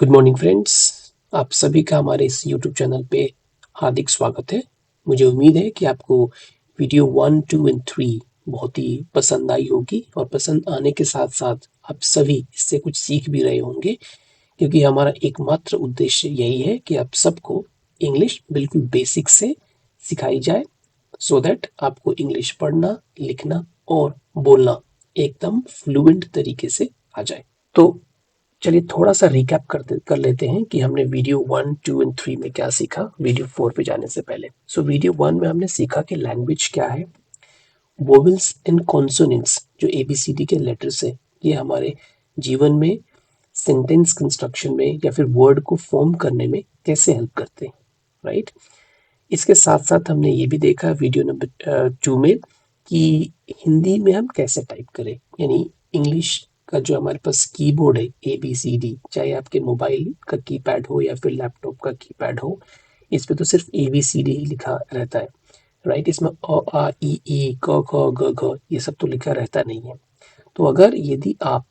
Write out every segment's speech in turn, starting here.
Good morning friends. आप सभी का हमारे इस यूट्यूब चैनल पे हार्दिक स्वागत है। मुझे उम्मीद है कि आपको वीडियो 1, 2 एंड 3 बहुत ही पसंद आई होगी और पसंद आने के साथ साथ आप सभी इससे कुछ सीख भी रहे होंगे, क्योंकि हमारा एकमात्र उद्देश्य यही है कि आप सबको इंग्लिश बिल्कुल बेसिक से सिखाई जाए, सो दैट आपको इंग्लिश पढ़ना, लिखना और बोलना एकदम फ्लुएंट तरीके से आ जाए। तो चलिए थोड़ा सा रिकैप कर लेते हैं कि हमने वीडियो 1, 2 एंड 3 में क्या सीखा वीडियो 4 पे जाने से पहले। वीडियो 1 में हमने सीखा कि लैंग्वेज क्या है, वोवेल्स एंड कॉन्सोनेंट्स जो एबीसीडी के लेटर्स है, ये हमारे जीवन में सेंटेंस कंस्ट्रक्शन में या फिर वर्ड को फॉर्म करने में कैसे हेल्प करते हैं, राइट। इसके साथ साथ हमने ये भी देखा वीडियो नंबर 2 में कि हिंदी में हम कैसे टाइप करें, यानी इंग्लिश का जो हमारे पास कीबोर्ड है ABCD, चाहे आपके मोबाइल का कीपैड हो या फिर लैपटॉप का कीपैड हो, इस पे तो सिर्फ ABCD ही लिखा रहता है, राइट। इसमें अ आ इ ई क ख ग घ ये सब तो लिखा रहता नहीं है। तो अगर यदि आप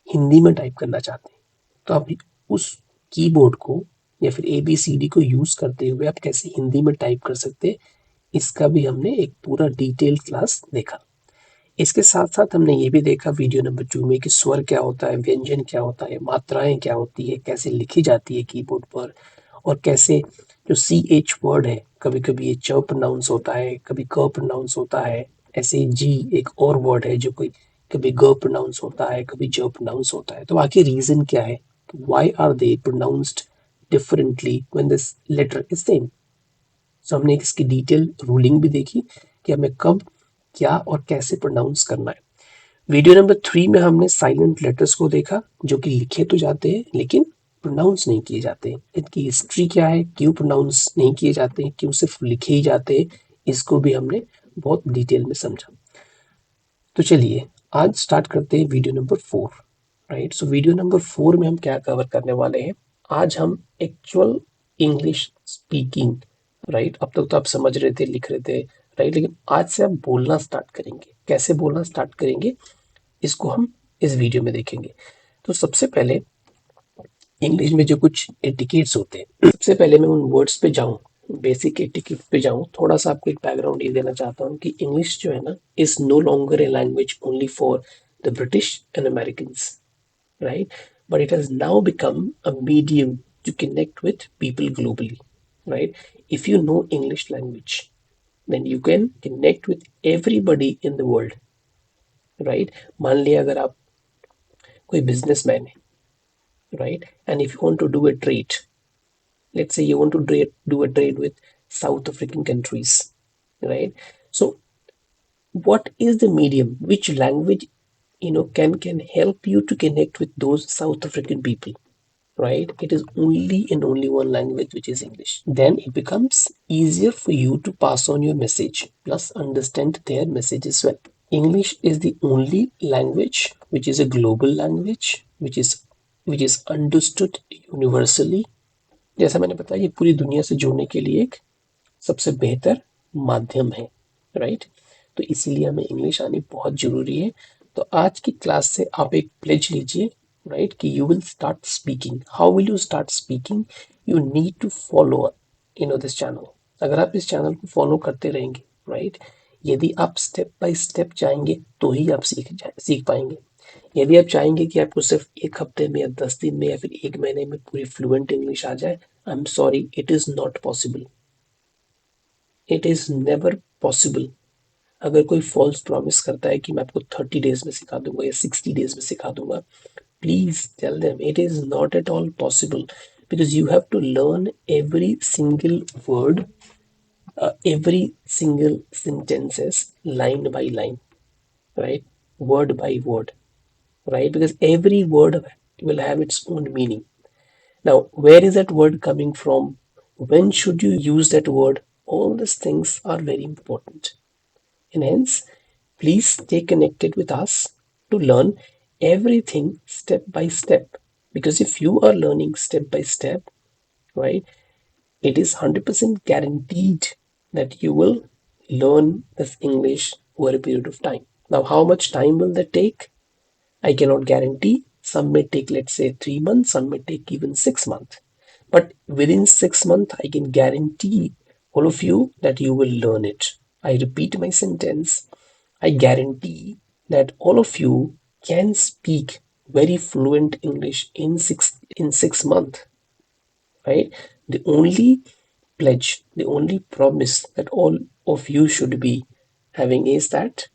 हिंदी में टाइप करना चाहते हैं तो आप उस कीबोर्ड को या फिर ABCD को यूज करते हुए आप कैसे हिंदी में टाइप कर सकते हैं, इसका भी हमने एक पूरा डिटेल क्लास देखा। इसके साथ साथ हमने ये भी देखा वीडियो नंबर 2 में कि स्वर क्या होता है, व्यंजन क्या होता है, मात्राएं क्या होती है, कैसे लिखी जाती है कीबोर्ड पर, और कैसे जो CH वर्ड है, कभी कभी ये च प्रोनाउंस होता है, कभी क प्रोनाउंस होता है। ऐसे ही जी एक और वर्ड है जो कोई कभी ग प्रोनाउंस होता है, कभी ज प्रोनाउंस होता है। तो आखिर रीजन क्या है, why are they pronounced differently when this letter is same. So हमने इसकी डिटेल रूलिंग भी देखी कि हमें कब क्या और कैसे प्रोनाउंस करना है। वीडियो नंबर 3 में हमने साइलेंट लेटर्स को देखा जो कि लिखे तो जाते हैं लेकिन प्रोनाउंस नहीं किए जाते हैं। इनकी हिस्ट्री क्या है, क्यों प्रोनाउंस नहीं किए जाते हैं, क्यों सिर्फ लिखे ही जाते हैं, इसको भी हमने बहुत डिटेल में समझा। तो चलिए आज स्टार्ट करते हैं video number 4, right. Video number 4 में हम क्या कवर करने वाले हैं, आज हम एक्चुअल इंग्लिश स्पीकिंग, राइट। अब तक तो आप समझ रहे थे, लिख रहे थे, राइट, लेकिन आज से हम बोलना स्टार्ट करेंगे। कैसे बोलना स्टार्ट करेंगे इसको हम इस वीडियो में देखेंगे। तो सबसे पहले इंग्लिश में जो कुछ एटिकेट्स होते हैं, सबसे पहले मैं उन वर्ड्स पे जाऊं, बेसिक एटिकेट पे जाऊं, थोड़ा सा आपको एक बैकग्राउंड ये देना चाहता हूं कि इंग्लिश जो है ना is no longer a language only for the British and Americans, right? But it has now become a medium to connect with people globally, right? If you know English language, then you can connect with everybody in the world, right? मान लिया अगर आप कोई businessman है, right? And if you want to do a trade, let's say you want to do a trade with South African countries, right? So what is the medium? Which language can help you to connect with those South African people? Right? It is only and only one language, which is English. Then it becomes easier for you to pass on your message, plus understand their message as well. English is the only language which is a global language, which is understood universally. जैसा मैंने बताया, ये पूरी दुनिया से जुड़ने के लिए एक सबसे बेहतर माध्यम है, राइट। तो इसीलिए हमें इंग्लिश आनी बहुत जरूरी है। तो आज की क्लास से आप एक प्लेज लीजिए, राइट, कि you will start speaking. How will you start speaking? You need to follow this channel. अगर आप इस चैनल को फॉलो करते रहेंगे, राइट, यदि आप स्टेप बाय स्टेप जाएंगे तो ही आप सीख पाएंगे। यदि आप चाहेंगे कि आपको सिर्फ एक हफ्ते में या 10 दिन में या फिर एक महीने में पूरी फ्लुएंट इंग्लिश आ जाए, I am sorry, it is not possible. It is never possible. अगर कोई फॉल्स प्रॉमिस करता है कि मैं आपको 30 डेज में सिखा दूंगा या 60 डेज में सिखा दूंगा, please tell them it is not at all possible, because you have to learn every single word, every single sentences, line by line, right, word by word, right, because every word will have its own meaning. Now where is that word coming from, when should you use that word, all these things are very important. And hence, please stay connected with us to learn everything step by step. Because if you are learning step by step, right, it is 100% guaranteed that you will learn this English over a period of time. Now, how much time will that take? I cannot guarantee, Some may take, let's say, 3 months, some may take even 6 months. But within 6 months, I can guarantee all of you that you will learn it. I repeat my sentence. I guarantee that all of you can speak very fluent English in 6 months, right? The only pledge, the only promise that all of you should be having is that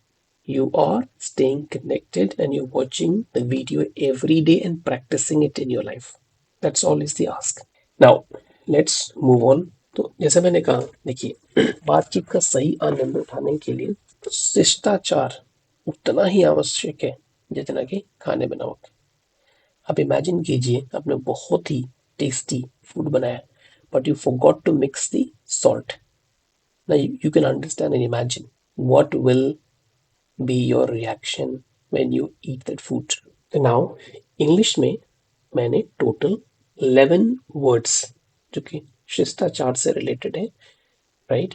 you are staying connected and you're watching the video every day and practicing it in your life. That's all is the ask. Now, let's move on. तो जैसे मैंने कहा, देखिए, बातचीत का सही आनंद उठाने के लिए शिष्टाचार उतना ही आवश्यक है जितना कि खाने बनाओ। आप इमेजिन कीजिए, आपने बहुत ही टेस्टी फूड बनाया, but you forgot to mix the salt. Now you can understand and imagine what will be your reaction when you eat that food. तो नाउ इंग्लिश में मैंने टोटल 11 वर्ड्स जो कि शिष्टाचार से रिलेटेड है, राइट,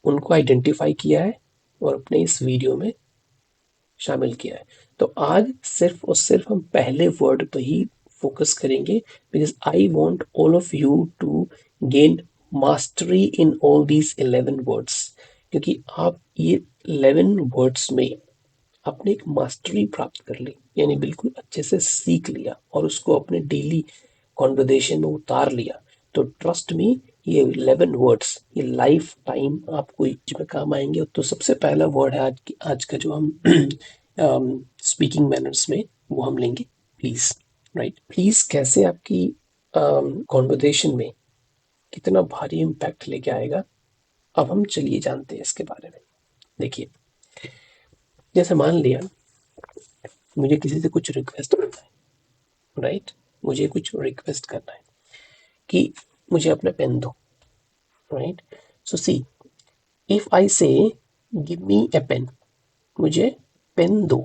उनको आइडेंटिफाई किया है और अपने इस वीडियो में शामिल किया है। तो आज सिर्फ और सिर्फ हम पहले वर्ड पर ही फोकस करेंगे, because I want all of you to gain mastery in all these 11 words, क्योंकि आप ये 11 वर्ड्स में आपने एक मास्टरी प्राप्त कर ली, यानी बिल्कुल अच्छे से सीख लिया और उसको अपने डेली कॉन्वर्जेशन में उतार लिया। तो ट्रस्ट मी, ये 11 वर्ड्स ये लाइफ टाइम आपको में काम आएंगे। तो सबसे पहला वर्ड है आज का जो हम स्पीकिंग मैनर्स में वो हम लेंगे प्लीज, राइट। प्लीज कैसे आपकी कॉन्वर्जेशन में कितना भारी इम्पैक्ट लेके आएगा, अब हम चलिए जानते हैं इसके बारे में। देखिए, जैसे मान लिया मुझे किसी से कुछ रिक्वेस्ट करना है, राइट, मुझे कुछ रिक्वेस्ट करना है कि मुझे अपना पेन दो, right. So C, if I से गिव मी ए पेन, मुझे पेन दो,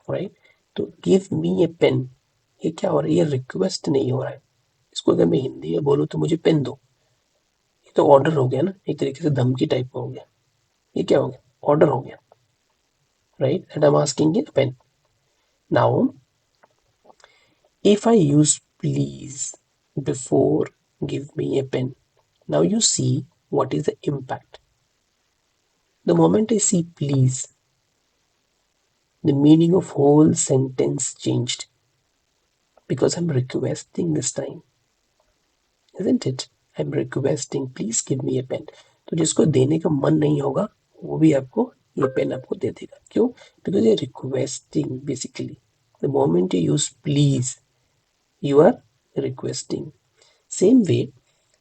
राइट। तो गिव मी ए पेन, ये क्या हो रहा है, ये रिक्वेस्ट नहीं हो रहा है। इसको अगर मैं हिंदी में बोलूँ तो मुझे पेन दो, ये तो ऑर्डर हो गया ना, एक तरीके से धमकी टाइप का हो गया। ये क्या हो गया, ऑर्डर हो गया, right. And I am asking a pen. Now if I use please before give me a pen, now you see what is the impact. The moment I see please, the meaning of whole sentence changed, because I'm requesting this time, isn't it? I'm requesting, please give me a pen. तो जिसको देने का मन नहीं होगा वो भी आपको ये पेन आपको दे देगा। क्यों? Because you're requesting basically. The moment you use please, you are requesting. Same way,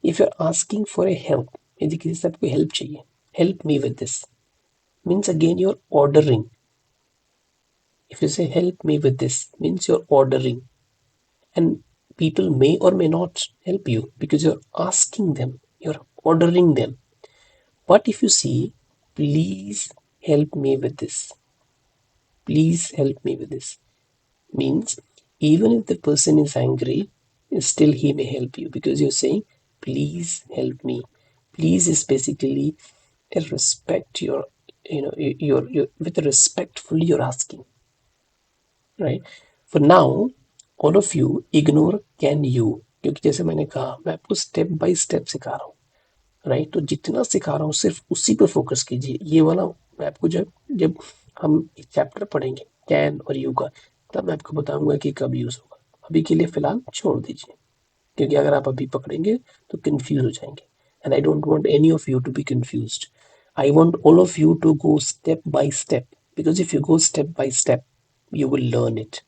if you are asking for a help, यदि किसी से आपको हेल्प चाहिए, help me with this, means again you are ordering. If you say help me with this means you are ordering, and people may or may not help you because you're asking them, you're ordering them. But if you see, please help me with this, please help me with this, means even if the person is angry, still he may help you because you're saying please help me. Please is basically a respect, you're with respectfully you're asking, right? For now all of you ignore can you, क्योंकि जैसे मैंने कहा मैं आपको step by step सिखा रहा हूँ, right. तो जितना सिखा रहा हूँ सिर्फ उसी पर फोकस कीजिए। ये वाला मैं आपको जब जब हम एक चैप्टर पढ़ेंगे कैन और यू का, तब मैं आपको बताऊंगा कि कब यूज होगा। अभी के लिए फिलहाल छोड़ दीजिए, क्योंकि अगर आप अभी पकड़ेंगे तो कंफ्यूज हो जाएंगे, and I don't want any of you to be confused. I want all of you to go step by step, because if you go step by step you will learn it,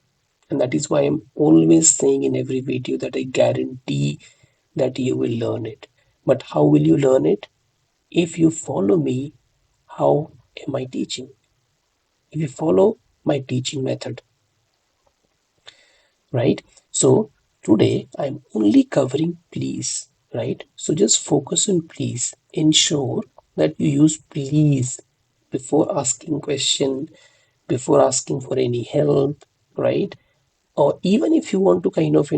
and that is why I'm always saying in every video that I guarantee that you will learn it. But how will you learn it? If you follow me, how am I teaching? If you follow my teaching method, right? So today I'm only covering please, right? So just focus on please. Ensure that you use please before asking question, before asking for any help, right? Or even if you want to kind of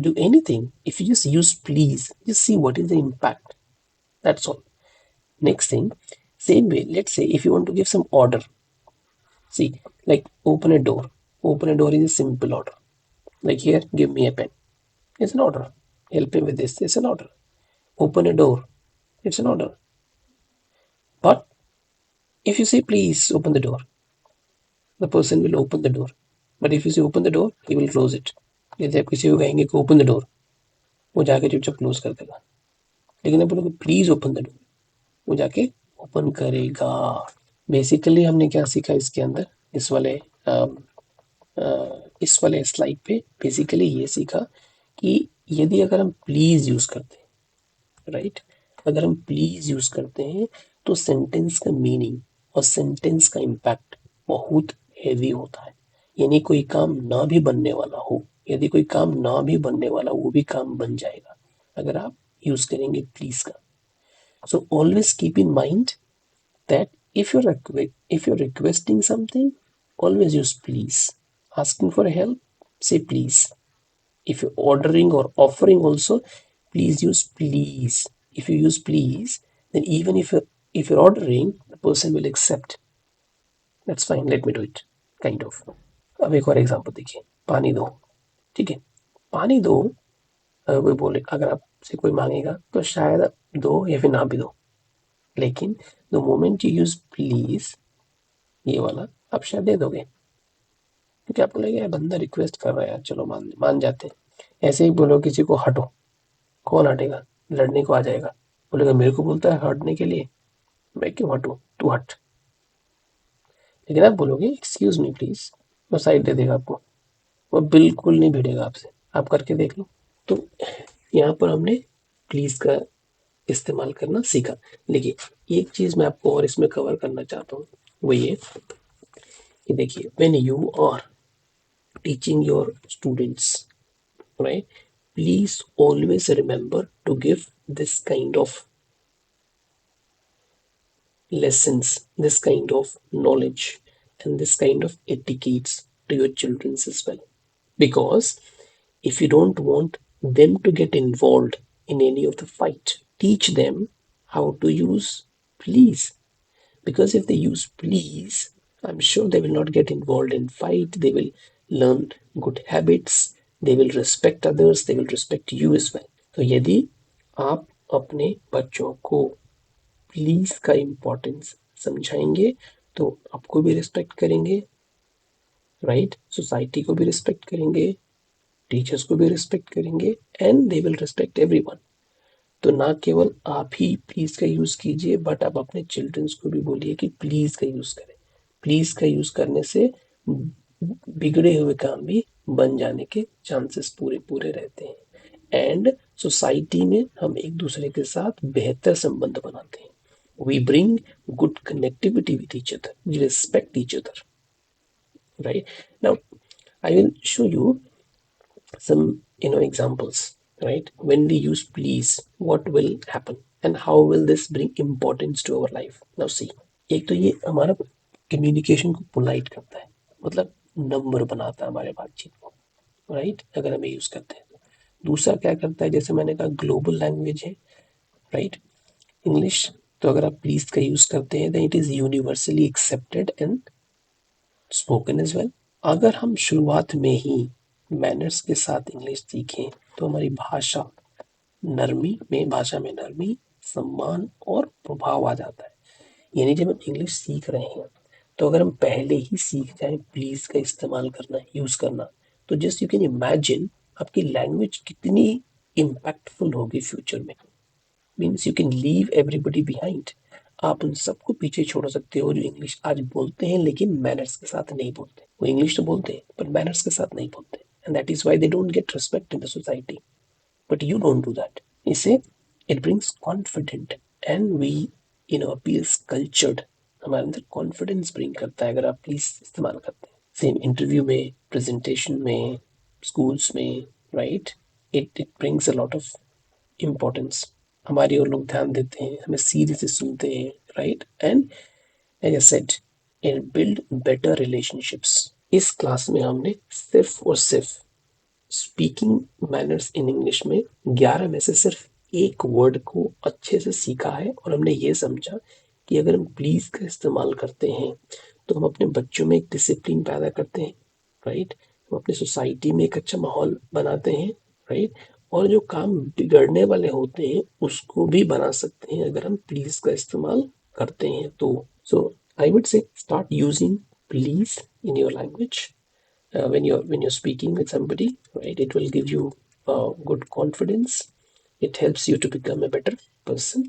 do anything, if you just use please, just see what is the impact. That's all. Next thing, same way, let's say if you want to give some order, see, like open a door, Open a door is a simple order. Like here, give me a pen. It's an order. Help me with this. It's an order. Open a door. It's an order. But if you say please open the door, the person will open the door. But if you say open the door, he will close it. यदि आप किसी को कहेंगे कि open the door, वो जाके चुपचाप close कर देगा. लेकिन आप बोलोगे प्लीज ओपन द डोर, वो जाके ओपन करेगा. बेसिकली हमने क्या सीखा इसके अंदर, इस वाले स्लाइड पे बेसिकली ये सीखा कि यदि अगर हम प्लीज यूज करते हैं, राइट, अगर हम प्लीज यूज करते हैं तो सेंटेंस का मीनिंग और सेंटेंस का इम्पैक्ट बहुत हैवी होता है. यानी कोई काम ना भी बनने वाला हो, यदि कोई काम ना भी बनने वाला वो भी काम बन जाएगा अगर आप यूज करेंगे प्लीज का. So always keep in mind that if you're requesting something, always use please. Asking for help, say please. If you're ordering or offering also, please use please. If you use please, then even if you're ordering, the person will accept. That's fine, let me do it, kind of. अब एक और example देखिए, पानी दो. ठीक है, पानी दो. अगर कोई बोले, अगर आपसे कोई मांगेगा तो शायद आप दो या फिर ना भी दो. लेकिन the moment you use please, ये वाला, आप शायद दे दोगे क्योंकि आपको लगेगा बंदा रिक्वेस्ट कर रहा है, चलो मान मान जाते हैं. ऐसे ही बोलो किसी को हटो, कौन हटेगा? लड़ने को आ जाएगा, बोलेगा मेरे को बोलता है हटने के लिए, मैं क्यों हटूं, तू हट. लेकिन आप बोलोगे एक्सक्यूज मी प्लीज, वो साइड दे देगा आपको, वो बिल्कुल नहीं भिड़ेगा आपसे. आप करके देख लो. तो यहाँ पर हमने प्लीज का इस्तेमाल करना सीखा. देखिए एक चीज मैं आपको और इसमें कवर करना चाहता हूँ, वो ये कि देखिए when you are teaching your students, right, please always remember to give this kind of lessons, this kind of knowledge, and this kind of etiquettes to your children as well. Because if you don't want them to get involved in any of the fight, teach them how to use please. Because if they use please, I'm sure they will not get involved in fight. They will learn good habits. They will respect others. They will respect you as well. तो यदि आप अपने बच्चों को please का importance समझाएंगे तो आपको भी रिस्पेक्ट करेंगे, राइट, सोसाइटी को भी रिस्पेक्ट करेंगे, टीचर्स को भी रिस्पेक्ट करेंगे, and they will respect everyone. तो ना केवल आप ही प्लीज का यूज कीजिए, बट आप अपने चिल्ड्रंस को भी बोलिए कि प्लीज का यूज करें. प्लीज का यूज करने से बिगड़े हुए काम भी बन जाने के चांसेस पूरे पूरे रहते हैं. एंड सोसाइटी में हम एक दूसरे के साथ बेहतर संबंध बनाते हैं. We bring good connectivity with each other, we respect each other, right? Now I will show you some examples, right? When we use please, what will happen and how will this bring importance to our life? Now see, एक तो ये हमारा communication को polite करता है, मतलब number बनाता है हमारे बातचीत को, राइट, अगर हम यूज करते हैं. दूसरा क्या करता है, जैसे मैंने कहा ग्लोबल लैंग्वेज है, राइट, इंग्लिश. तो अगर आप प्लीज का यूज करते हैं then it is universally accepted and spoken as well. अगर हम शुरुआत में ही मैनर्स के साथ इंग्लिश सीखें तो हमारी भाषा में नरमी, सम्मान और प्रभाव आ जाता है. यानी जब हम इंग्लिश सीख रहे हैं तो अगर हम पहले ही सीख जाएं प्लीज का इस्तेमाल करना, यूज करना, तो जस्ट यू कैन इमेजिन आपकी लैंग्वेज कितनी इम्पैक्टफुल होगी फ्यूचर में. Means you can leave everybody behind. आप उन सबको पीछे छोड़ सकते हो जो इंग्लिश आज बोलते हैं लेकिन मैनर्स के साथ नहीं बोलते. वो इंग्लिश तो बोलते हैं पर मैनर्स के साथ नहीं बोलते, and that is why they don't get respect in the society. But you don't do that. इससे it brings confident and we appears cultured. हमारे अंदर कॉन्फिडेंस ब्रिंग करता है अगर आप प्लीज इस्तेमाल करते हैं. सेम इंटरव्यू में, प्रेजेंटेशन में, स्कूल्स में, right, it brings a lot of importance. हमारी और लोग ध्यान देते हैं, हमें सीधे से सुनते हैं, right, and as I said, and build better relationships. इस क्लास में हमने सिर्फ और सिर्फ स्पीकिंग मैनर्स इन इंग्लिश में 11 में से सिर्फ एक वर्ड को अच्छे से सीखा है, और हमने ये समझा कि अगर हम प्लीज का इस्तेमाल करते हैं तो हम अपने बच्चों में एक डिसिप्लिन पैदा करते हैं, राइट, हम अपनी सोसाइटी में एक अच्छा माहौल बनाते हैं, राइट, और जो काम बिगड़ने वाले होते हैं उसको भी बना सकते हैं अगर हम प्लीज का इस्तेमाल करते हैं तो. So I would say start using please in your language when you're speaking with somebody, right? It will give you good confidence. It helps you to become a better person.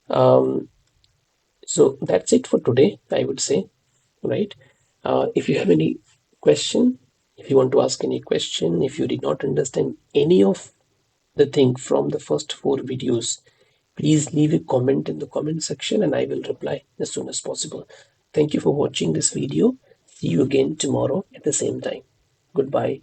um, so that's it for today, I would say, right? If you have any question, if you want to ask any question, if you did not understand any of the thing from the first 4 videos, please leave a comment in the comment section and I will reply as soon as possible. Thank you for watching this video. See you again tomorrow at the same time. Goodbye.